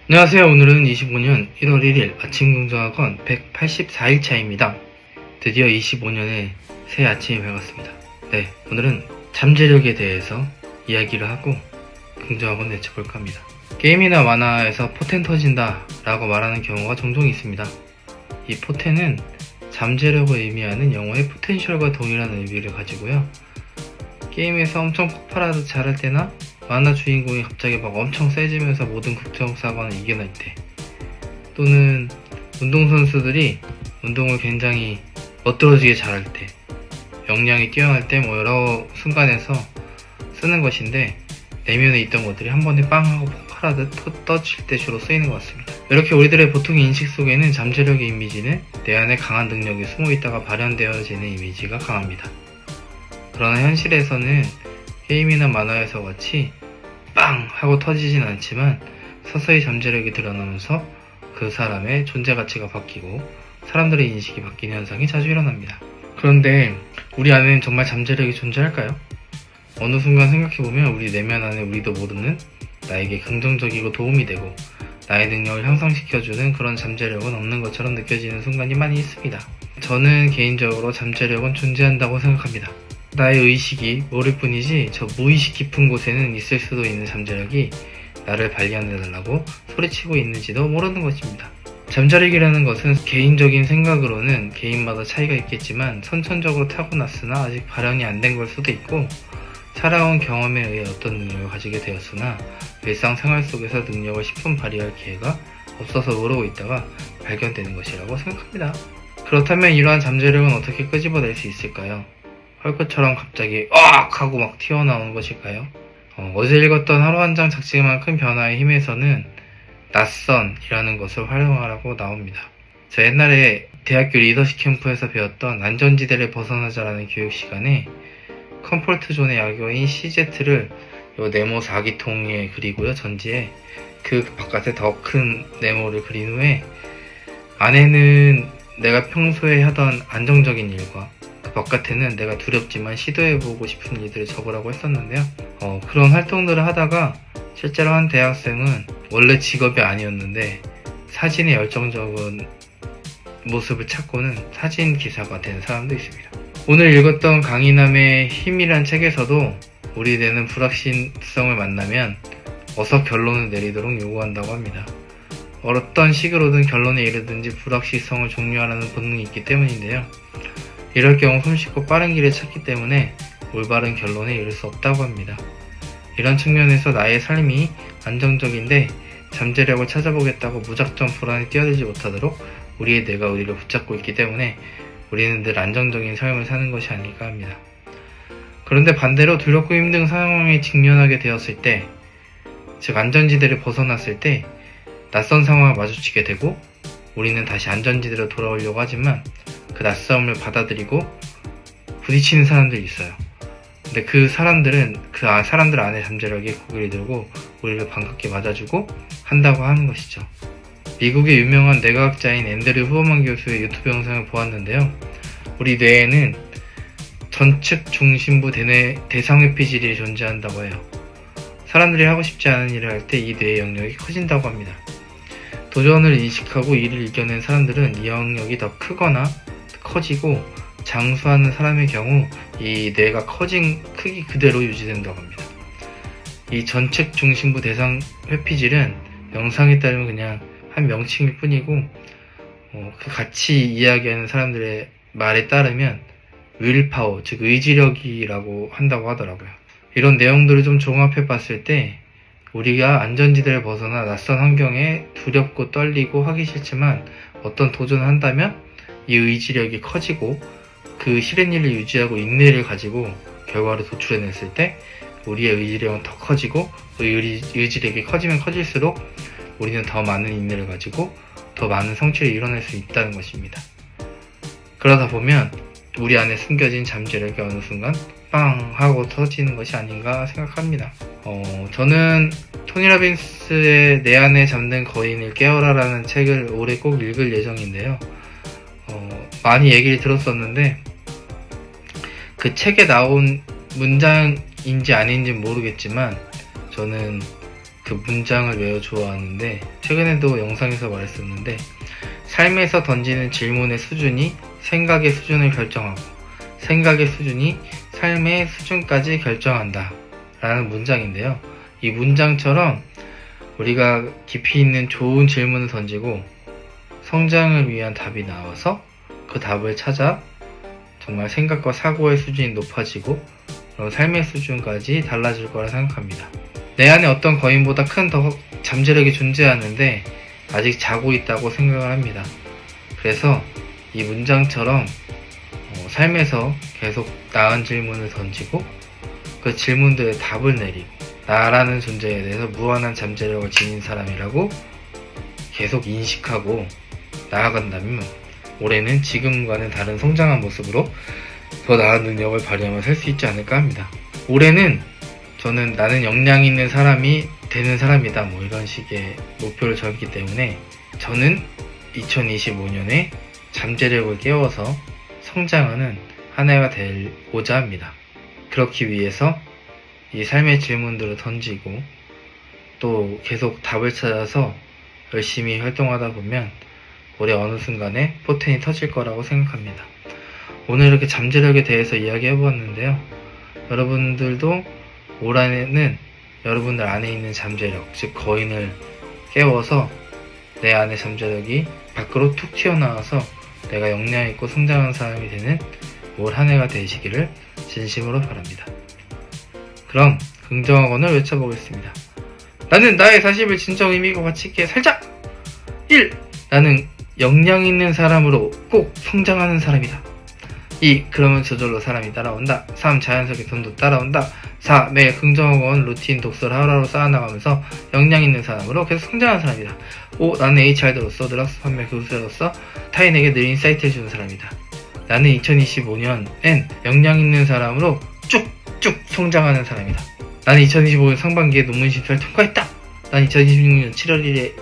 안녕하세요. 오늘은 25년 1월 1일 아침긍정학원 184일차입니다. 드디어 25년의 새 아침이 밝았습니다. 네, 오늘은 잠재력에 대해서 이야기를 하고 긍정학원 외쳐볼까 합니다. 게임이나 만화에서 포텐 터진다 라고 말하는 경우가 종종 있습니다. 이 포텐은 잠재력을 의미하는 영어의 포텐셜과 동일한 의미를 가지고요. 게임에서 엄청 폭발하듯 잘할 때나 만화 주인공이 갑자기 막 엄청 세지면서 모든 국정사관을 이겨낼 때, 또는 운동선수들이 운동을 굉장히 멋들어지게 잘할 때, 역량이 뛰어날 때 여러 순간에서 쓰는 것인데, 내면에 있던 것들이 한 번에 빵 하고 폭발하듯 떠질 때 주로 쓰이는 것 같습니다. 이렇게 우리들의 보통 인식 속에는 잠재력의 이미지는 내 안에 강한 능력이 숨어있다가 발현되어지는 이미지가 강합니다. 그러나 현실에서는 게임이나 만화에서 같이 빵! 하고 터지진 않지만 서서히 잠재력이 드러나면서 그 사람의 존재 가치가 바뀌고 사람들의 인식이 바뀌는 현상이 자주 일어납니다. 그런데 우리 안에는 정말 잠재력이 존재할까요? 어느 순간 생각해보면 우리 내면 안에 우리도 모르는 나에게 긍정적이고 도움이 되고 나의 능력을 향상시켜주는 그런 잠재력은 없는 것처럼 느껴지는 순간이 많이 있습니다. 저는 개인적으로 잠재력은 존재한다고 생각합니다. 나의 의식이 모를 뿐이지 저 무의식 깊은 곳에는 있을 수도 있는 잠재력이 나를 발견해달라고 소리치고 있는지도 모르는 것입니다. 잠재력이라는 것은 개인적인 생각으로는 개인마다 차이가 있겠지만 선천적으로 타고났으나 아직 발현이 안 된 걸 수도 있고, 살아온 경험에 의해 어떤 능력을 가지게 되었으나 일상생활 속에서 능력을 십분 발휘할 기회가 없어서 모르고 있다가 발견되는 것이라고 생각합니다. 그렇다면 이러한 잠재력은 어떻게 끄집어낼 수 있을까요? 헐크처럼 갑자기 으악! 하고 막 튀어나오는 것일까요? 어제 읽었던 하루 한 장 작지만큰 변화의 힘에서는 낯선이라는 것을 활용하라고 나옵니다. 저 옛날에 대학교 리더십 캠프에서 배웠던 안전지대를 벗어나자라는 교육 시간에 컴포트 존의 약어인 CZ를 요 네모 4기통에 그리고요, 전지에 그 바깥에 더 큰 네모를 그린 후에 안에는 내가 평소에 하던 안정적인 일과 그 바깥에는 내가 두렵지만 시도해보고 싶은 일들을 적으라고 했었는데요. 그런 활동들을 하다가 실제로 한 대학생은 원래 직업이 아니었는데 사진에 열정적인 모습을 찾고는 사진 기사가 된 사람도 있습니다. 오늘 읽었던 강인함의 힘이란 책에서도 우리 뇌는 불확실성을 만나면 어서 결론을 내리도록 요구한다고 합니다. 어떤 식으로든 결론에 이르든지 불확실성을 종료하라는 본능이 있기 때문인데요. 이럴 경우 손쉽고 빠른 길을 찾기 때문에 올바른 결론에 이를 수 없다고 합니다. 이런 측면에서 나의 삶이 안정적인데 잠재력을 찾아보겠다고 무작정 불안에 뛰어들지 못하도록 우리의 뇌가 우리를 붙잡고 있기 때문에 우리는 늘 안정적인 삶을 사는 것이 아닐까 합니다. 그런데 반대로 두렵고 힘든 상황에 직면하게 되었을 때, 즉 안전지대를 벗어났을 때 낯선 상황을 마주치게 되고 우리는 다시 안전지대로 돌아오려고 하지만 그 낯섦을 받아들이고 부딪히는 사람들이 있어요. 근데 그 사람들은 그 사람들 안에 잠재력이 고개를 들고 우리를 반갑게 맞아주고 한다고 하는 것이죠. 미국의 유명한 뇌과학자인 앤드류 후어만 교수의 유튜브 영상을 보았는데요. 우리 뇌에는 전측 중심부 대상회피질이 존재한다고 해요. 사람들이 하고 싶지 않은 일을 할 때 이 뇌의 영역이 커진다고 합니다. 도전을 인식하고 이를 이겨낸 사람들은 이 영역이 더 커지고 장수하는 사람의 경우 이 뇌가 커진 크기 그대로 유지된다고 합니다. 이 전측 중심부 대상 회피질은 명상에 따르면 그냥 한 명칭일 뿐이고, 그 같이 이야기하는 사람들의 말에 따르면 윌파워, 즉 의지력이라고 한다고 하더라고요. 이런 내용들을 좀 종합해 봤을 때 우리가 안전지대를 벗어나 낯선 환경에 두렵고 떨리고 하기 싫지만 어떤 도전을 한다면 이 의지력이 커지고 그 싫은 일을 유지하고 인내를 가지고 결과를 도출해냈을 때 우리의 의지력은 더 커지고 의지력이 커지면 커질수록 우리는 더 많은 인내를 가지고 더 많은 성취를 이뤄낼 수 있다는 것입니다. 그러다 보면 우리 안에 숨겨진 잠재력이 어느 순간 빵 하고 터지는 것이 아닌가 생각합니다. 저는 토니 라빈스의 내 안에 잠든 거인을 깨워라라는 책을 올해 꼭 읽을 예정인데요. 많이 얘기를 들었었는데 그 책에 나온 문장인지 아닌지 모르겠지만 저는 그 문장을 매우 좋아하는데, 최근에도 영상에서 말했었는데, 삶에서 던지는 질문의 수준이 생각의 수준을 결정하고 생각의 수준이 삶의 수준까지 결정한다 라는 문장인데요. 이 문장처럼 우리가 깊이 있는 좋은 질문을 던지고 성장을 위한 답이 나와서 그 답을 찾아 정말 생각과 사고의 수준이 높아지고 그럼 삶의 수준까지 달라질 거라 생각합니다. 내 안에 어떤 거인보다 큰 더 잠재력이 존재하는데 아직 자고 있다고 생각을 합니다. 그래서 이 문장처럼 삶에서 계속 나은 질문을 던지고 그 질문들에 답을 내리고 나라는 존재에 대해서 무한한 잠재력을 지닌 사람이라고 계속 인식하고 나아간다면 올해는 지금과는 다른 성장한 모습으로 더 나은 능력을 발휘하며 살 수 있지 않을까 합니다. 올해는 저는 나는 역량 있는 사람이 되는 사람이다 뭐 이런 식의 목표를 정했기 때문에 저는 2025년에 잠재력을 깨워서 성장하는 한 해가 되고자 합니다. 그렇기 위해서 이 삶의 질문들을 던지고 또 계속 답을 찾아서 열심히 활동하다 보면 올해 어느 순간에 포텐이 터질 거라고 생각합니다. 오늘 이렇게 잠재력에 대해서 이야기해보았는데요. 여러분들도 올 한해는 여러분들 안에 있는 잠재력, 즉 거인을 깨워서 내 안의 잠재력이 밖으로 툭 튀어나와서 내가 역량 있고 성장한 사람이 되는 올 한 해가 되시기를 진심으로 바랍니다. 그럼 긍정학원을 외쳐보겠습니다. 나는 나의 40을 진정 의미가 가치 있게 살자! 1. 나는 역량 있는 사람으로 꼭 성장하는 사람이다. 2. 그러면 저절로 사람이 따라온다. 3. 자연스럽게 돈도 따라온다. 4. 매일 긍정학원 루틴 독서를 하루하루 쌓아나가면서 역량 있는 사람으로 계속 성장하는 사람이다. 5. 나는 HR로서 드럭스 판매 교수로서 타인에게 늘 인사이트를 주는 사람이다. 나는 2025년엔 역량 있는 사람으로 쭉쭉 성장하는 사람이다. 나는 2025년 상반기에 논문 심사를 통과했다. 난 2026년 7월 1일에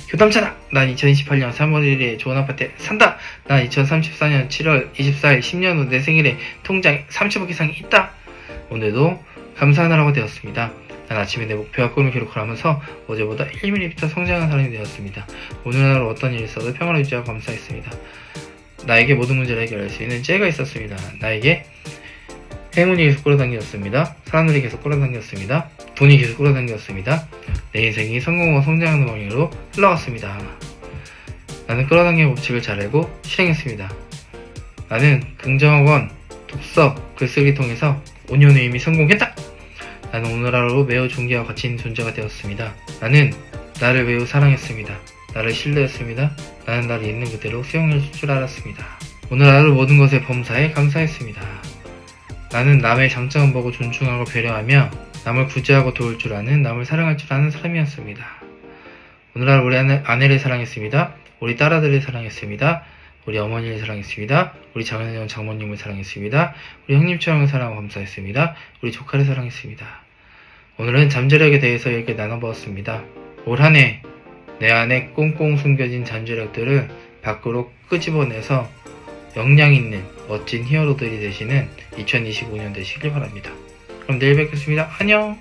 교담차다. 난 2028년 3월 1일에 좋은 아파트에 산다. 난 2034년 7월 24일 10년 후 내 생일에 통장에 30억 이상이 있다. 오늘도 감사한 하루가 되었습니다. 난 아침에 내 목표와 꿈을 기록하면서 어제보다 1mm 성장한 사람이 되었습니다. 오늘 하루 어떤 일이 있어도 평화를 유지하고 감사했습니다. 나에게 모든 문제를 해결할 수 있는 쟤가 있었습니다. 나에게 행운이 계속 끌어당겼습니다. 사람들이 계속 끌어당겼습니다. 돈이 계속 끌어당겼습니다. 내 인생이 성공과 성장하는 방향으로 흘러갔습니다. 나는 끌어당김의 법칙을 잘 알고 실행했습니다. 나는 긍정학원, 독서, 글쓰기 통해서 5년의 이미 성공했다! 나는 오늘 하루 매우 존귀하고 가치 있는 존재가 되었습니다. 나는 나를 매우 사랑했습니다. 나를 신뢰했습니다. 나는 나를 있는 그대로 수용해줄 줄 알았습니다. 오늘 하루 모든 것에 범사에 감사했습니다. 나는 남의 장점을 보고 존중하고 배려하며 남을 구제하고 도울 줄 아는, 남을 사랑할 줄 아는 사람이었습니다. 오늘 하루 우리 아내를 사랑했습니다. 우리 딸아들을 사랑했습니다. 우리 어머니를 사랑했습니다. 우리 장인어른 장모님을 사랑했습니다. 우리 형님 처형을 사랑하고 감사했습니다. 우리 조카를 사랑했습니다. 오늘은 잠재력에 대해서 얘기를 나눠보았습니다. 올 한 해 내 안에 꽁꽁 숨겨진 잠재력들을 밖으로 끄집어내서 역량 있는 멋진 히어로들이 되시는 2025년 되시길 바랍니다. 그럼 내일 뵙겠습니다. 안녕!